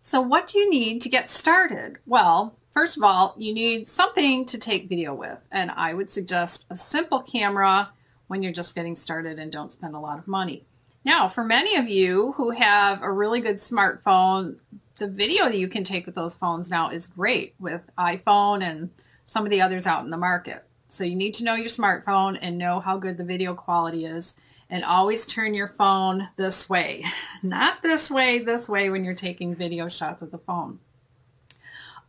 So what do you need to get started? Well, first of all, you need something to take video with, and I would suggest a simple camera when you're just getting started and don't spend a lot of money. Now, for many of you who have a really good smartphone, the video that you can take with those phones now is great with iPhone and some of the others out in the market. So you need to know your smartphone and know how good the video quality is. And always turn your phone this way, not this way when you're taking video shots of the phone.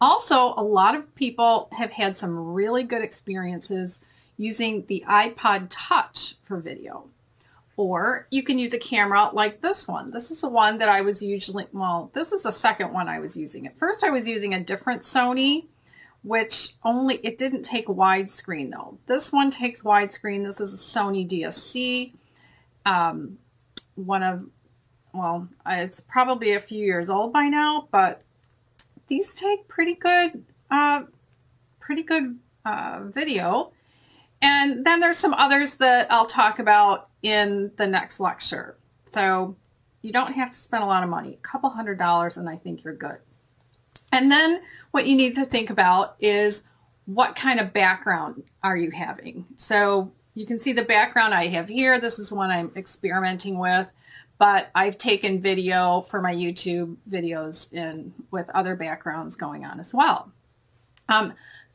Also, a lot of people have had some really good experiences using the iPod Touch for video. Or you can use a camera like this one. This is the one that I was usually, well, this is the second one I was using. At first I was using a different Sony, which it didn't take widescreen though. This one takes widescreen. This is a Sony DSC. It's probably a few years old by now, but these take pretty good video. And then there's some others that I'll talk about in the next lecture. So you don't have to spend a lot of money, a couple $100, and I think you're good. And then what you need to think about is what kind of background are you having? So you can see the background I have here. This is one I'm experimenting with, but I've taken video for my YouTube videos with other backgrounds going on as well.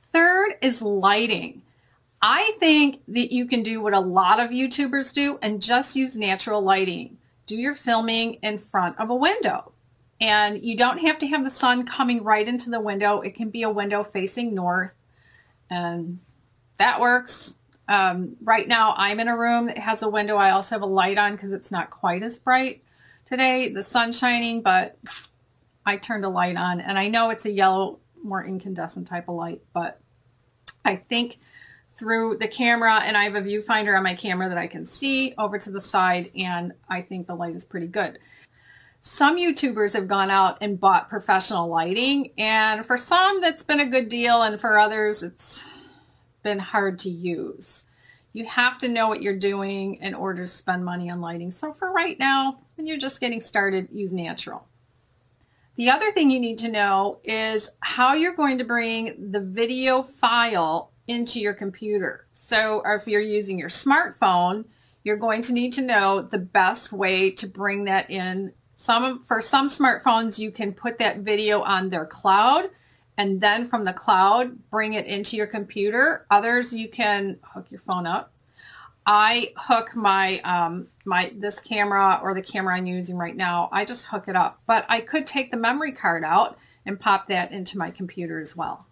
Third is lighting. I think that you can do what a lot of YouTubers do and just use natural lighting. Do your filming in front of a window. And you don't have to have the sun coming right into the window. It can be a window facing north, and that works. Right now I'm in a room that has a window. I also have a light on because it's not quite as bright today. The sun's shining, but I turned a light on, and I know it's a yellow, more incandescent type of light, but I think through the camera, and I have a viewfinder on my camera that I can see over to the side, and I think the light is pretty good. Some YouTubers have gone out and bought professional lighting, and for some that's been a good deal, and for others it's been hard to use. You have to know what you're doing in order to spend money on lighting. So for right now, when you're just getting started, use natural. The other thing you need to know is how you're going to bring the video file into your computer. So if you're using your smartphone, you're going to need to know the best way to bring that in. For some smartphones, you can put that video on their cloud, and then from the cloud, bring it into your computer. Others, you can hook your phone up. I hook this camera, or the camera I'm using right now, I just hook it up. But I could take the memory card out and pop that into my computer as well.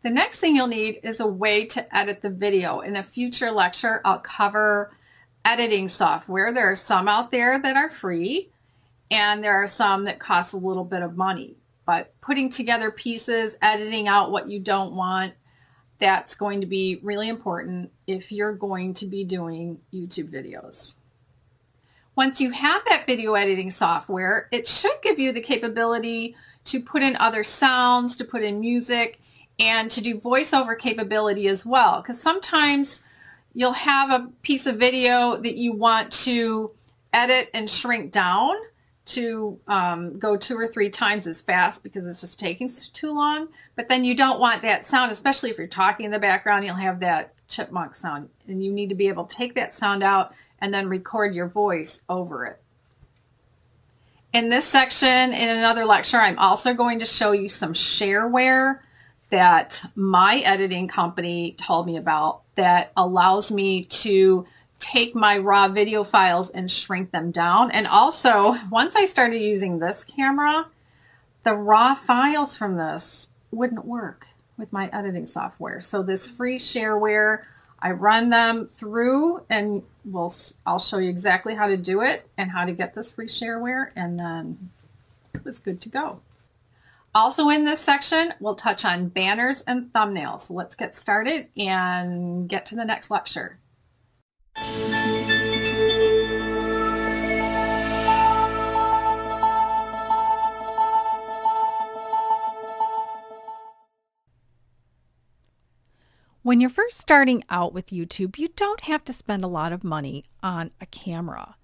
The next thing you'll need is a way to edit the video. In a future lecture, I'll cover editing software. There are some out there that are free, and there are some that cost a little bit of money. But putting together pieces, editing out what you don't want, that's going to be really important if you're going to be doing YouTube videos. Once you have that video editing software, it should give you the capability to put in other sounds, to put in music, and to do voiceover capability as well. Because sometimes you'll have a piece of video that you want to edit and shrink down to go 2 or 3 times as fast because it's just taking too long. But then you don't want that sound, especially if you're talking in the background, you'll have that chipmunk sound. And you need to be able to take that sound out and then record your voice over it. In this section, in another lecture, I'm also going to show you some shareware that my editing company told me about that allows me to take my raw video files and shrink them down. And also, once I started using this camera, the raw files from this wouldn't work with my editing software. So this free shareware, I run them through, and I'll show you exactly how to do it and how to get this free shareware, and then it was good to go. Also in this section, we'll touch on banners and thumbnails. Let's get started and get to the next lecture. When you're first starting out with YouTube, you don't have to spend a lot of money on a camera.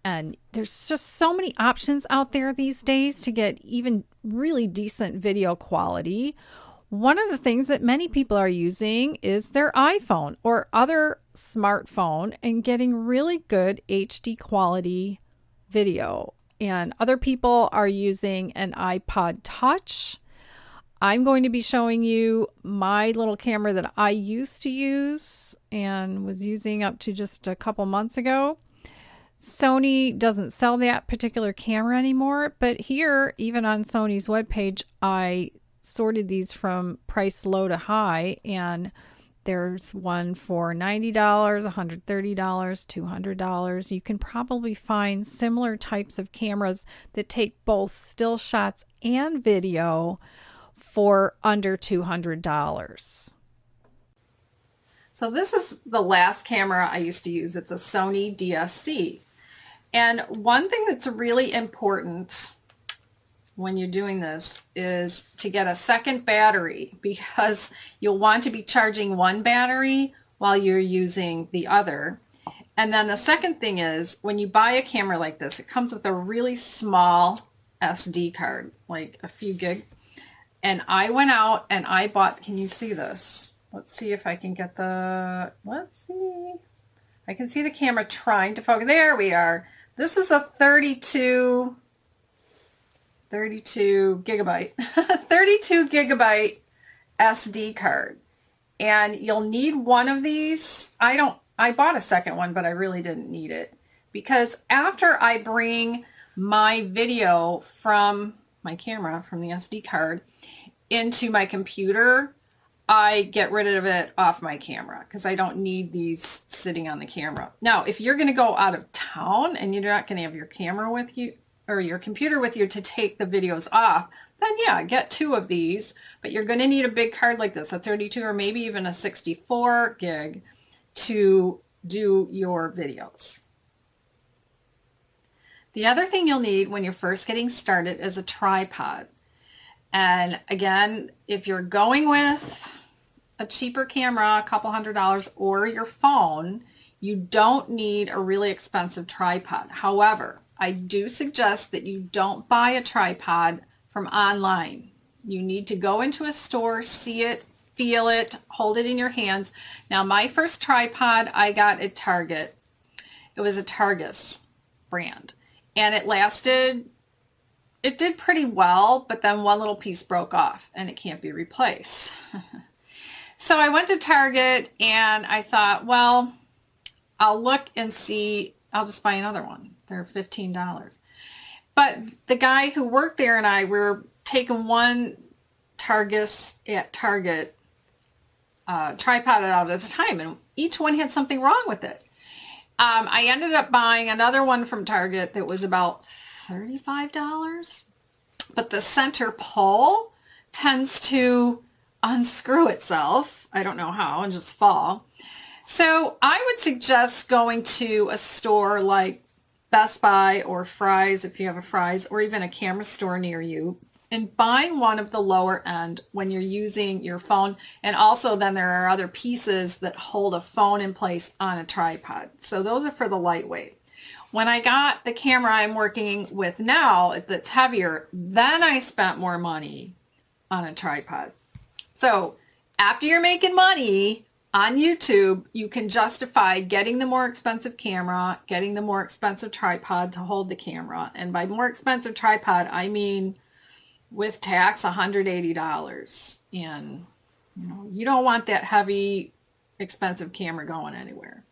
And there's just so many options out there these days to get even really decent video quality. One of the things that many people are using is their iPhone or other smartphone and getting really good HD quality video. And other people are using an iPod Touch. I'm going to be showing you my little camera that I used to use and was using up to just a couple months ago. Sony doesn't sell that particular camera anymore, but here, even on Sony's webpage, I sorted these from price low to high, and there's one for $90, $130, $200. You can probably find similar types of cameras that take both still shots and video for under $200. So this is the last camera I used to use. It's a Sony DSC. And one thing that's really important when you're doing this is to get a second battery, because you'll want to be charging one battery while you're using the other. And then the second thing is, when you buy a camera like this, it comes with a really small SD card, like a few gig. And I went out and I bought, can you see this? Let's see if I can get let's see. I can see the camera trying to focus. There we are. This is a 32 gigabyte, 32 gigabyte SD card. And you'll need one of these. I bought a second one, but I really didn't need it, because after I bring my video from my camera, from the SD card, into my computer, I get rid of it off my camera because I don't need these sitting on the camera. Now, if you're going to go out of town and you're not going to have your camera with you or your computer with you to take the videos off, then yeah, get two of these. But you're going to need a big card like this, a 32 or maybe even a 64 gig to do your videos. The other thing you'll need when you're first getting started is a tripod. And again, if you're going with a cheaper camera, a couple $100, or your phone, you don't need a really expensive tripod. However, I do suggest that you don't buy a tripod from online. You need to go into a store, see it, feel it, hold it in your hands. Now, my first tripod I got at Target. It was a Targus brand, and it did pretty well, but then one little piece broke off and it can't be replaced. So I went to Target and I thought, well, I'll look and see, I'll just buy another one. They're $15. But the guy who worked there and I were taking one Targus at Target tripod out at a time, and each one had something wrong with it. I ended up buying another one from Target that was about $35, but the center pole tends to unscrew itself. I don't know how, and just fall. So I would suggest going to a store like Best Buy or Fry's, if you have a Fry's, or even a camera store near you, and buying one of the lower end when you're using your phone. And also then there are other pieces that hold a phone in place on a tripod. So those are for the lightweight. When I got the camera I'm working with now that's heavier, then I spent more money on a tripod. So after you're making money on YouTube, you can justify getting the more expensive camera, getting the more expensive tripod to hold the camera. And by more expensive tripod, I mean with tax, $180. And you don't want that heavy, expensive camera going anywhere.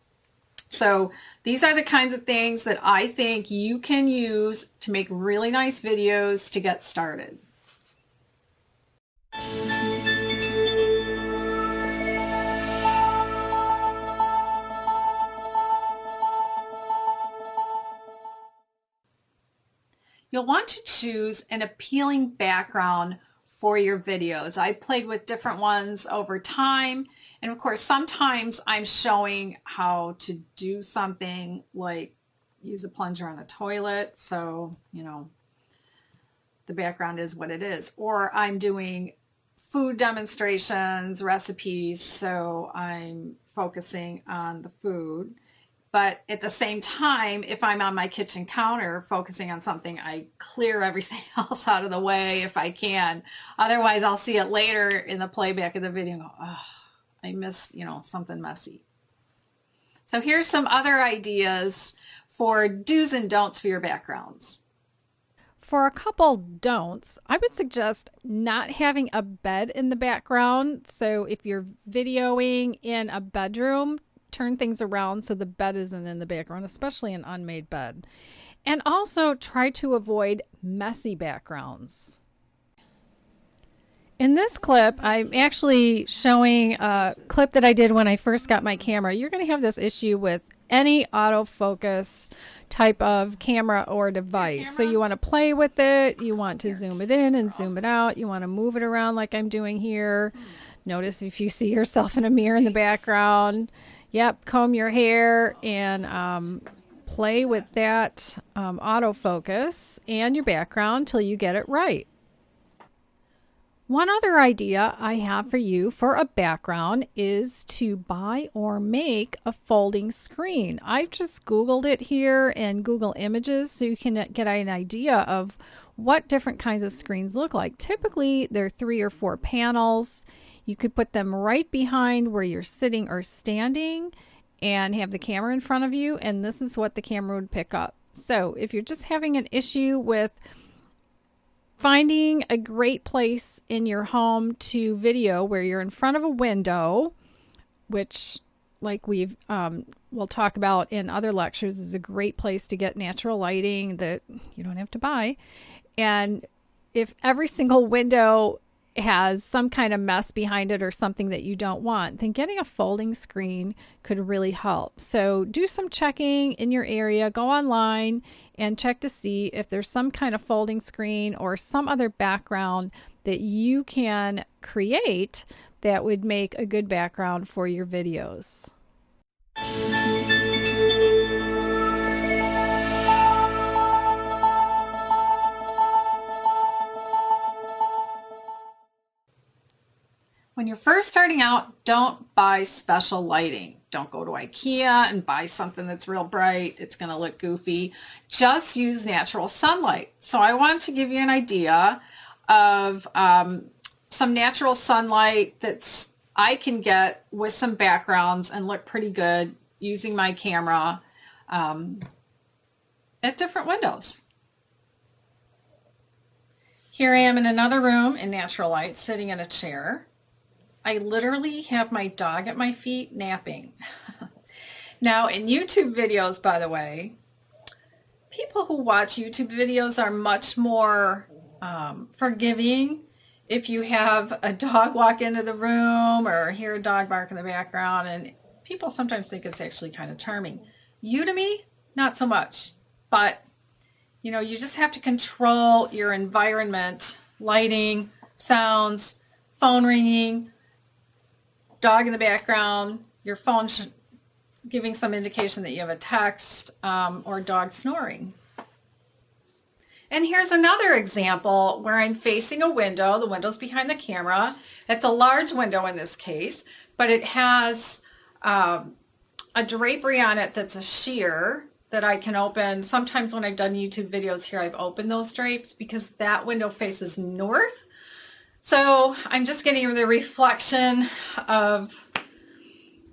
So these are the kinds of things that I think you can use to make really nice videos to get started. You'll want to choose an appealing background for your videos. I played with different ones over time. And of course, sometimes I'm showing how to do something like use a plunger on a toilet. So, the background is what it is. Or I'm doing food demonstrations, recipes. So I'm focusing on the food. But at the same time, if I'm on my kitchen counter focusing on something, I clear everything else out of the way if I can. Otherwise, I'll see it later in the playback of the video and go, oh, I missed, something messy. So here's some other ideas for do's and don'ts for your backgrounds. For a couple don'ts, I would suggest not having a bed in the background. So if you're videoing in a bedroom, turn things around so the bed isn't in the background, especially an unmade bed. And also try to avoid messy backgrounds. In this clip, I'm actually showing a clip that I did when I first got my camera. You're going to have this issue with any autofocus type of camera or device. So you want to play with it. You want to zoom it in and zoom it out. You want to move it around like I'm doing here. Notice if you see yourself in a mirror in the background. Yep, comb your hair and play with that autofocus and your background till you get it right. One other idea I have for you for a background is to buy or make a folding screen. I've just Googled it here in Google Images so you can get an idea of what different kinds of screens look like. Typically, they're 3 or 4 panels. You could put them right behind where you're sitting or standing and have the camera in front of you, and this is what the camera would pick up. So if you're just having an issue with finding a great place in your home to video where you're in front of a window, which like we'll talk about in other lectures is a great place to get natural lighting that you don't have to buy. And if every single window has some kind of mess behind it or something that you don't want, then getting a folding screen could really help. So do some checking in your area, go online and check to see if there's some kind of folding screen or some other background that you can create that would make a good background for your videos. When you're first starting out, don't buy special lighting. Don't go to IKEA and buy something that's real bright. It's going to look goofy. Just use natural sunlight. So I want to give you an idea of some natural sunlight that's I can get with some backgrounds and look pretty good using my camera at different windows. Here I am in another room in natural light, sitting in a chair. I literally have my dog at my feet napping. Now in YouTube videos, by the way, people who watch YouTube videos are much more forgiving if you have a dog walk into the room or hear a dog bark in the background, and people sometimes think it's actually kind of charming. Udemy, not so much, but you just have to control your environment, lighting, sounds, phone ringing, dog in the background, your phone giving some indication that you have a text or dog snoring. And here's another example where I'm facing a window. The window's behind the camera. It's a large window in this case, but it has a drapery on it that's a sheer that I can open. Sometimes when I've done YouTube videos here, I've opened those drapes because that window faces north. So I'm just getting the reflection of,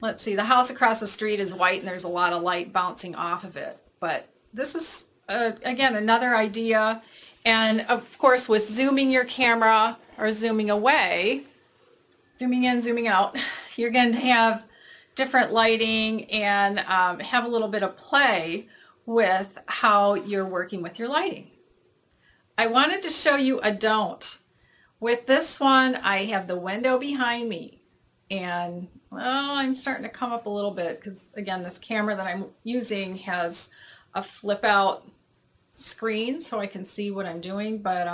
let's see, the house across the street is white and there's a lot of light bouncing off of it. But this is, again, another idea. And of course, with zooming your camera or zooming away, zooming in, zooming out, you're going to have different lighting and have a little bit of play with how you're working with your lighting. I wanted to show you a don't. With this one, I have the window behind me, and well, I'm starting to come up a little bit because again, this camera that I'm using has a flip out screen so I can see what I'm doing. But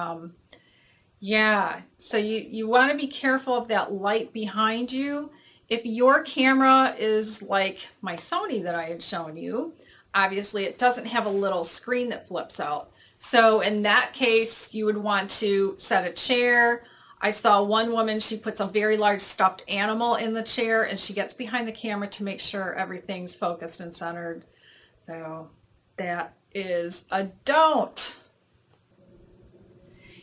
yeah, so you want to be careful of that light behind you. If your camera is like my Sony that I had shown you, obviously it doesn't have a little screen that flips out. So in that case, you would want to set a chair. I saw one woman, she puts a very large stuffed animal in the chair and she gets behind the camera to make sure everything's focused and centered. So that is a don't.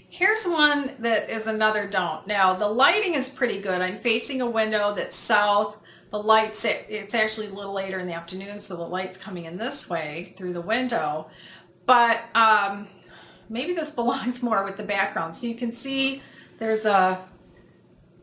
Here's one that is another don't. Now, the lighting is pretty good. I'm facing a window that's south. The lights, it's actually a little later in the afternoon, so the light's coming in this way through the window. But maybe this belongs more with the background. So you can see there's a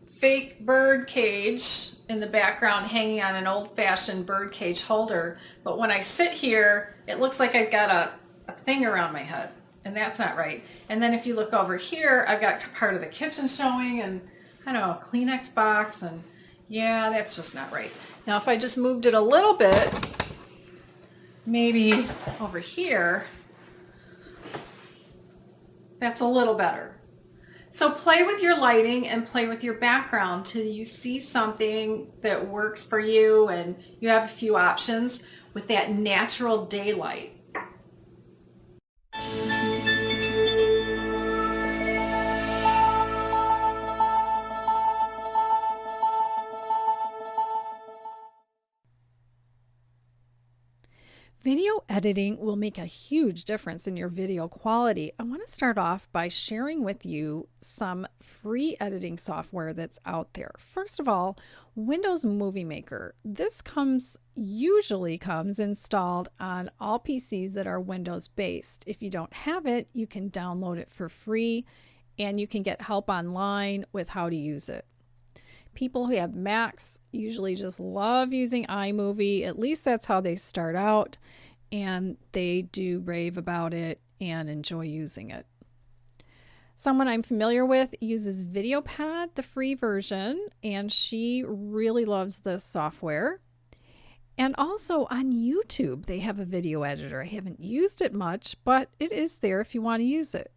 fake bird cage in the background hanging on an old-fashioned bird cage holder. But when I sit here, it looks like I've got a thing around my head. And that's not right. And then if you look over here, I've got part of the kitchen showing and, I don't know, a Kleenex box. And yeah, that's just not right. Now, if I just moved it a little bit, maybe over here, that's a little better. So play with your lighting and play with your background till you see something that works for you and you have a few options with that natural daylight. Video editing will make a huge difference in your video quality. I want to start off by sharing with you some free editing software that's out there. First of all, Windows Movie Maker. This usually comes installed on all PCs that are Windows based. If you don't have it, you can download it for free and you can get help online with how to use it. People who have Macs usually just love using iMovie. At least that's how they start out, and they do rave about it and enjoy using it. Someone I'm familiar with uses VideoPad, the free version, and she really loves this software. And also on YouTube, they have a video editor. I haven't used it much, but it is there if you want to use it.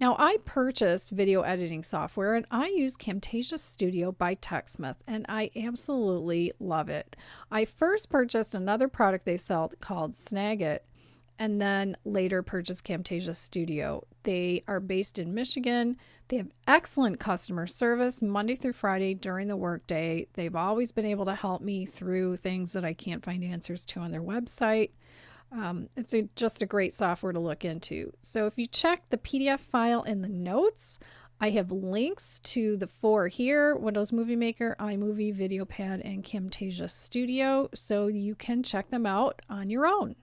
Now, I purchased video editing software and I use Camtasia Studio by TechSmith, and I absolutely love it. I first purchased another product they sell called Snagit, and then later purchased Camtasia Studio. They are based in Michigan. They have excellent customer service Monday through Friday during the workday. They've always been able to help me through things that I can't find answers to on their website. It's just a great software to look into. So if you check the PDF file in the notes, I have links to the 4 here: Windows Movie Maker, iMovie, VideoPad, and Camtasia Studio, so you can check them out on your own.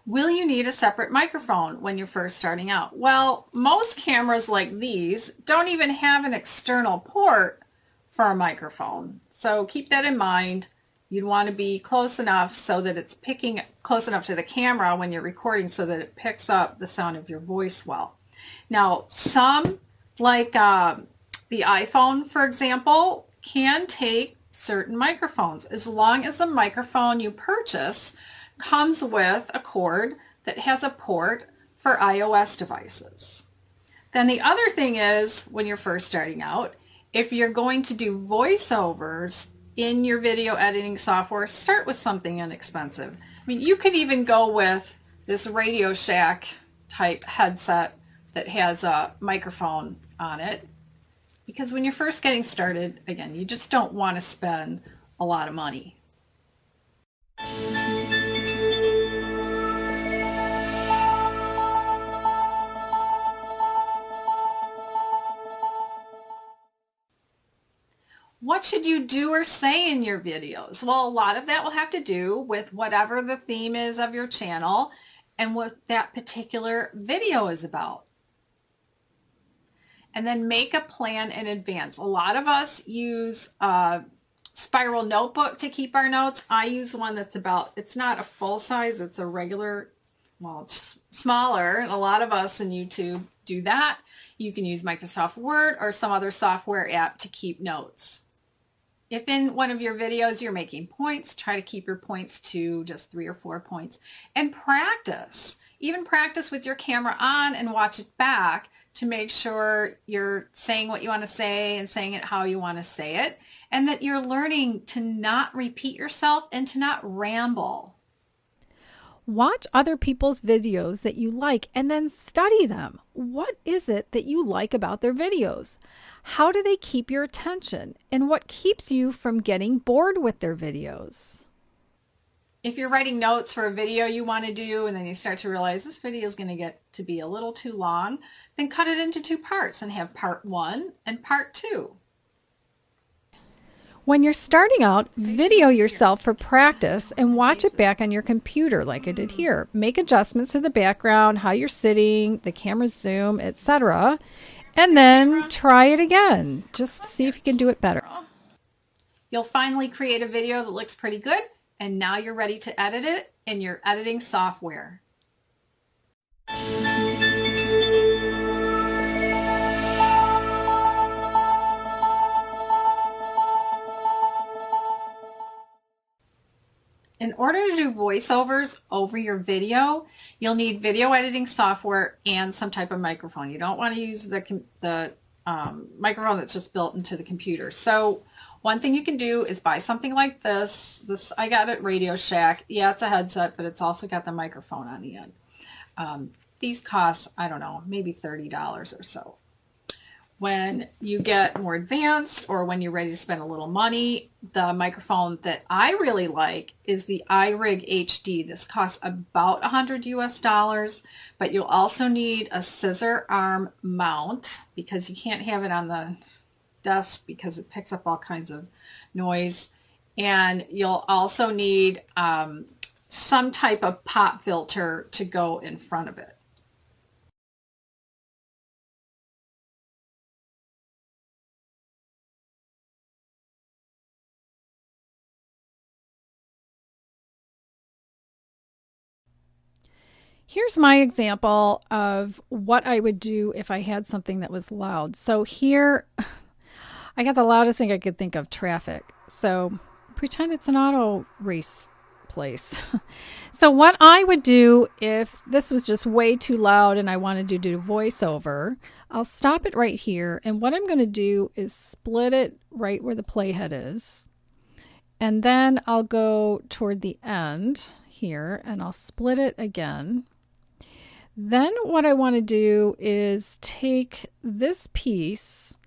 Will you need a separate microphone when you're first starting out? Well, most cameras like these don't even have an external port for a microphone. So keep that in mind. You'd want to be close enough so that it's picking close enough to the camera when you're recording so that it picks up the sound of your voice well. Now, some, like the iPhone, for example, can take certain microphones as long as the microphone you purchase comes with a cord that has a port for iOS devices. Then the other thing is, when you're first starting out, if you're going to do voiceovers in your video editing software, start with something inexpensive. I mean, you could even go with this Radio Shack type headset that has a microphone on it, because when you're first getting started, again, you just don't want to spend a lot of money. What should you do or say in your videos? Well, a lot of that will have to do with whatever the theme is of your channel and what that particular video is about. And then make a plan in advance. A lot of us use a spiral notebook to keep our notes. I use one that's it's not a full size, it's a regular, well, it's smaller. And a lot of us in YouTube do that. You can use Microsoft Word or some other software app to keep notes. If in one of your videos you're making points, try to keep your points to just 3 or 4 points. And practice. Even practice with your camera on and watch it back to make sure you're saying what you want to say and saying it how you want to say it, and that you're learning to not repeat yourself and to not ramble. Watch other people's videos that you like and then study them. What is it that you like about their videos? How do they keep your attention? And what keeps you from getting bored with their videos? If you're writing notes for a video you want to do and then you start to realize this video is going to get to be a little too long, then cut it into 2 parts and have part 1 and part 2. When you're starting out, video yourself for practice and watch it back on your computer like I did here. Make adjustments to the background, how you're sitting, the camera's zoom, etc. And then try it again, just to see if you can do it better. You'll finally create a video that looks pretty good, and now you're ready to edit it in your editing software. In order to do voiceovers over your video, you'll need video editing software and some type of microphone. You don't want to use the microphone that's just built into the computer. So one thing you can do is buy something like this. This I got at Radio Shack. Yeah, it's a headset, but it's also got the microphone on the end. These cost, I don't know, maybe $30 or so. When you get more advanced or when you're ready to spend a little money, the microphone that I really like is the iRig HD. This costs about $100 US, but you'll also need a scissor arm mount because you can't have it on the desk because it picks up all kinds of noise. And you'll also need some type of pop filter to go in front of it. Here's my example of what I would do if I had something that was loud. So here, I got the loudest thing I could think of, traffic. So pretend it's an auto race place. So what I would do if this was just way too loud and I wanted to do voiceover, I'll stop it right here. And what I'm going to do is split it right where the playhead is. And then I'll go toward the end here and I'll split it again. Then what I want to do is take this piece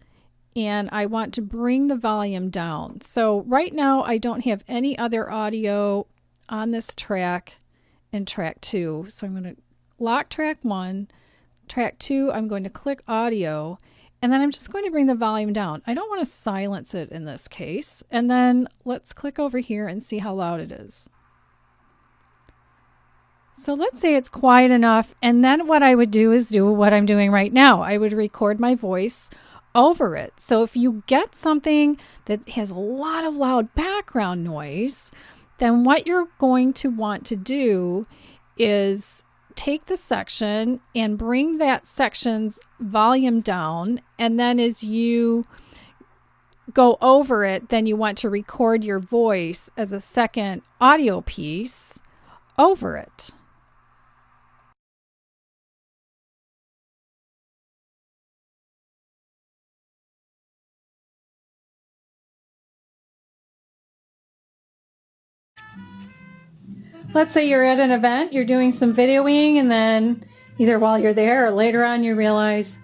and I want to bring the volume down. So right now I don't have any other audio on this track and track 2. So I'm going to lock track 1, track 2, I'm going to click audio, and then I'm just going to bring the volume down. I don't want to silence it in this case. And then let's click over here and see how loud it is. So let's say it's quiet enough, and then what I would do is do what I'm doing right now. I would record my voice over it. So if you get something that has a lot of loud background noise, then what you're going to want to do is take the section and bring that section's volume down, and then as you go over it, then you want to record your voice as a second audio piece over it. Let's say you're at an event, you're doing some videoing, and then either while you're there or later on you realize,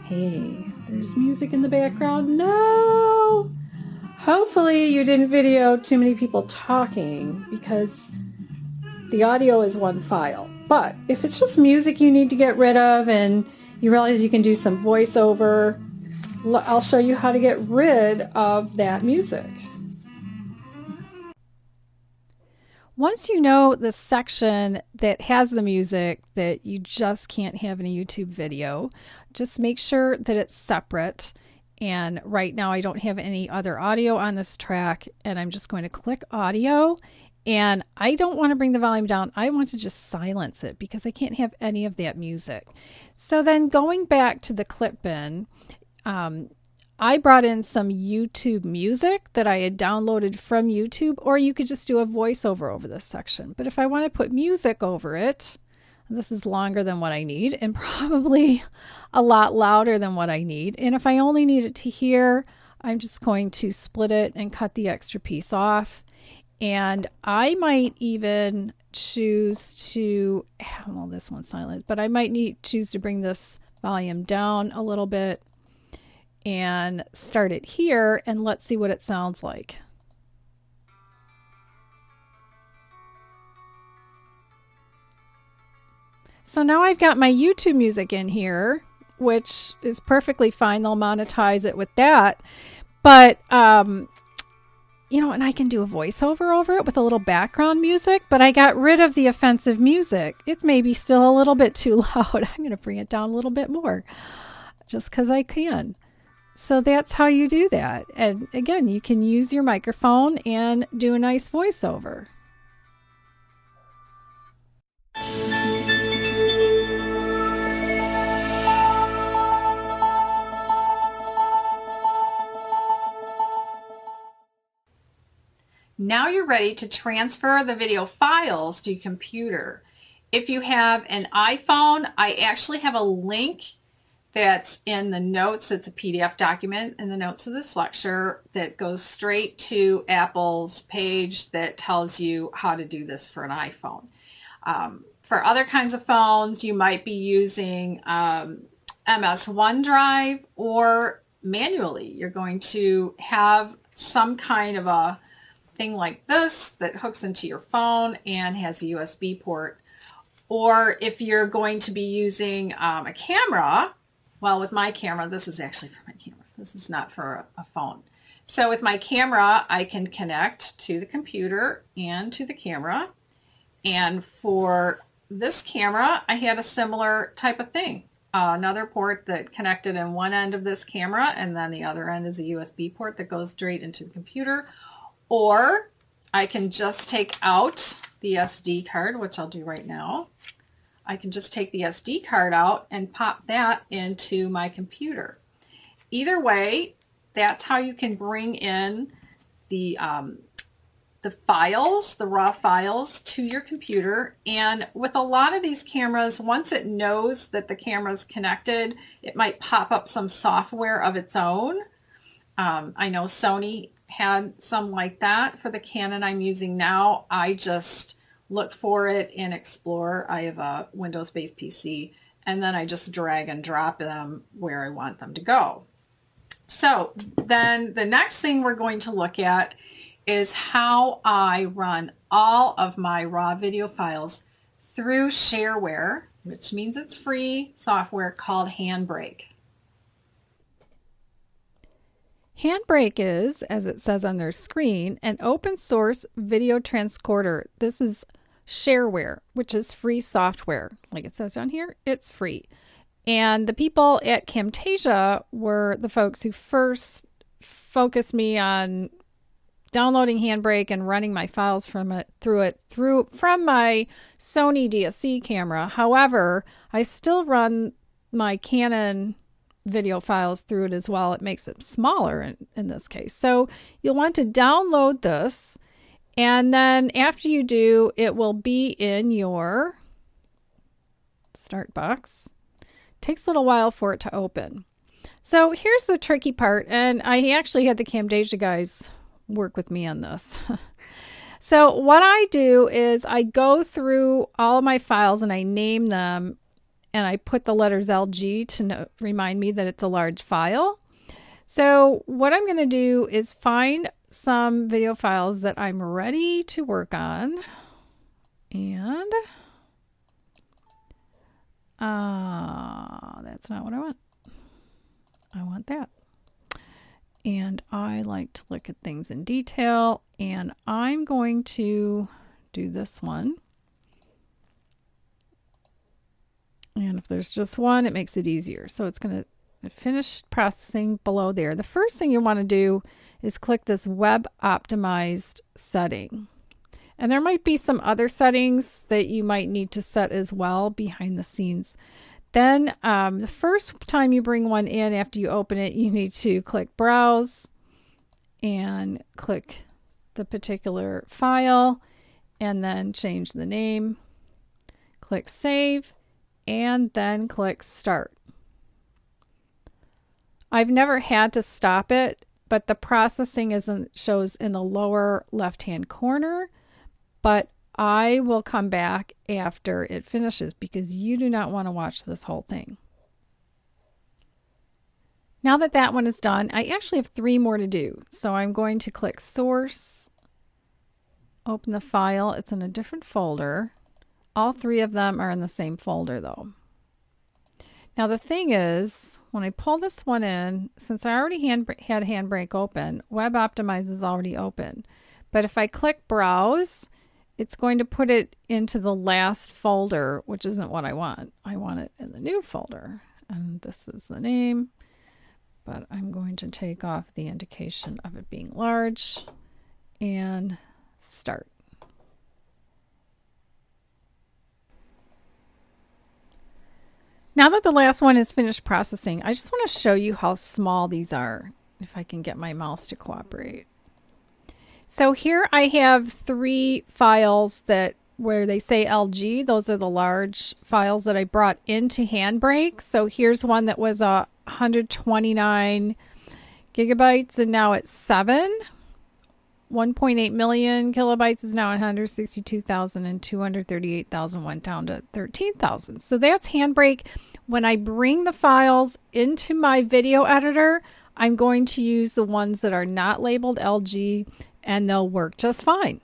hey, there's music in the background. No! Hopefully you didn't video too many people talking because the audio is one file. But if it's just music you need to get rid of and you realize you can do some voiceover, I'll show you how to get rid of that music. Once you know the section that has the music that you just can't have in a YouTube video, just make sure that it's separate. And right now I don't have any other audio on this track, and I'm just going to click audio, and I don't want to bring the volume down. I want to just silence it because I can't have any of that music. So then going back to the clip bin, I brought in some YouTube music that I had downloaded from YouTube, or you could just do a voiceover over this section. But if I want to put music over it, this is longer than what I need and probably a lot louder than what I need. And if I only need it to hear, I'm just going to split it and cut the extra piece off. And I might even choose to, well, this one's silent, but I might choose to bring this volume down a little bit and start it here, and let's see what it sounds like. So now I've got my YouTube music in here, which is perfectly fine. They'll monetize it with that. But, you know, and I can do a voiceover over it with a little background music, but I got rid of the offensive music. It may be still a little bit too loud. I'm going to bring it down a little bit more just because I can. So that's how you do that. And again, you can use your microphone and do a nice voiceover. Now you're ready to transfer the video files to your computer. If you have an iPhone, I actually have a link that's in the notes. It's a PDF document in the notes of this lecture that goes straight to Apple's page that tells you how to do this for an iPhone. For other kinds of phones, you might be using MS OneDrive, or manually. You're going to have some kind of a thing like this that hooks into your phone and has a USB port. Or if you're going to be using a camera, well, with my camera, this is actually for my camera. This is not for a phone. So with my camera, I can connect to the computer and to the camera. And for this camera, I had a similar type of thing. Another port that connected in one end of this camera, and then the other end is a USB port that goes straight into the computer. Or I can just take out the SD card, which I'll do right now. I can just take the SD card out and pop that into my computer. Either way, that's how you can bring in the files, the raw files, to your computer. And with a lot of these cameras, once it knows that the camera's connected, it might pop up some software of its own. I know Sony had some like that. For the Canon I'm using now, I just look for it in Explorer. I have a Windows-based PC, and then I just drag and drop them where I want them to go. So then the next thing we're going to look at is how I run all of my raw video files through shareware, which means it's free software called Handbrake. Handbrake is, as it says on their screen, an open source video transcorder. This is shareware, which is free software. Like it says down here, it's free. And the people at Camtasia were the folks who first focused me on downloading Handbrake and running my files from my Sony DSC camera. However, I still run my Canon video files through it as well. It makes it smaller in this case. So you'll want to download this, and then after you do, it will be in your start box. Takes a little while for it to open. So here's the tricky part, and I actually had the Camtasia guys work with me on this. So what I do is I go through all of my files and I name them, and I put the letters LG to remind me that it's a large file. So what I'm going to do is find some video files that I'm ready to work on. And that's not what I want. I want that. And I like to look at things in detail, and I'm going to do this one. And if there's just one, it makes it easier. So it's going to finish processing below there. The first thing you want to do is click this web optimized setting. And there might be some other settings that you might need to set as well behind the scenes. Then the first time you bring one in after you open it, you need to click browse and click the particular file and then change the name. Click save and then click start. I've never had to stop it but the processing shows in the lower left-hand corner, but I will come back after it finishes because you do not want to watch this whole thing. Now that that one is done, I actually have 3 more to do. So I'm going to click Source, open the file. It's in a different folder. All 3 of them are in the same folder though. Now the thing is, when I pull this one in, since I already had Handbrake open, WebOptimize is already open. But if I click Browse, it's going to put it into the last folder, which isn't what I want. I want it in the new folder. And this is the name. But I'm going to take off the indication of it being large and start. Now that the last one is finished processing, I just want to show you how small these are, if I can get my mouse to cooperate. So here I have 3 files where they say LG. Those are the large files that I brought into Handbrake. So here's one that was 129 gigabytes and now it's 7. 1.8 million kilobytes is now 162,000 and 238,000 went down to 13,000. So that's Handbrake. When I bring the files into my video editor, I'm going to use the ones that are not labeled LG and they'll work just fine.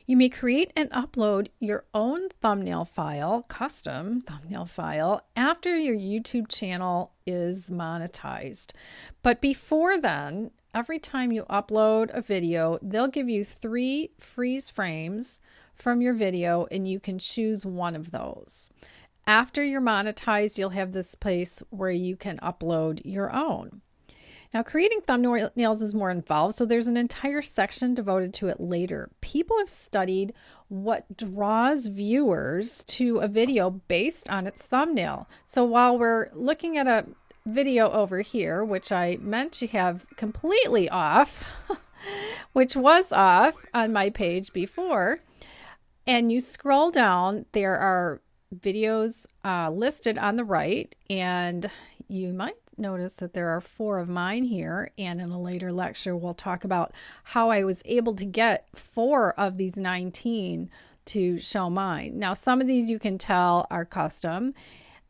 You may create and upload your own thumbnail file, custom thumbnail file, after your YouTube channel is monetized. But before then, every time you upload a video, they'll give you 3 freeze frames from your video and you can choose one of those. After you're monetized, you'll have this place where you can upload your own. Now, creating thumbnails is more involved, so there's an entire section devoted to it later. People have studied what draws viewers to a video based on its thumbnail. So while we're looking at a video over here, which I meant to have completely off, which was off on my page before, and you scroll down, there are videos listed on the right, and you might notice that there are 4 of mine here, and in a later lecture we'll talk about how I was able to get 4 of these 19 to show mine. Now some of these you can tell are custom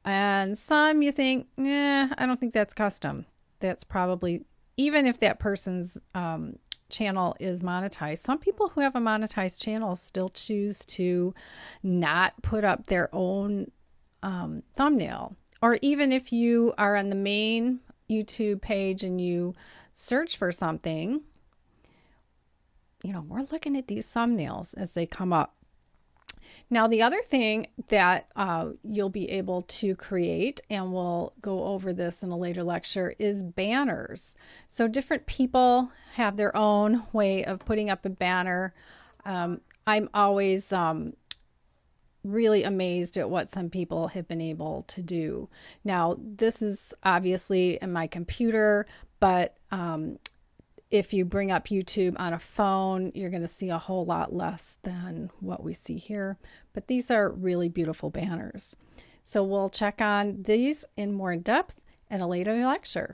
and some you think, I don't think that's custom. That's probably, even if that person's channel is monetized, some people who have a monetized channel still choose to not put up their own thumbnail. Or even if you are on the main YouTube page and you search for something, we're looking at these thumbnails as they come up. Now, the other thing that you'll be able to create, and we'll go over this in a later lecture, is banners. So different people have their own way of putting up a banner. I'm always really amazed at what some people have been able to do. Now, this is obviously in my computer, but if you bring up YouTube on a phone, you're going to see a whole lot less than what we see here. But these are really beautiful banners. So we'll check on these in more depth in a later lecture.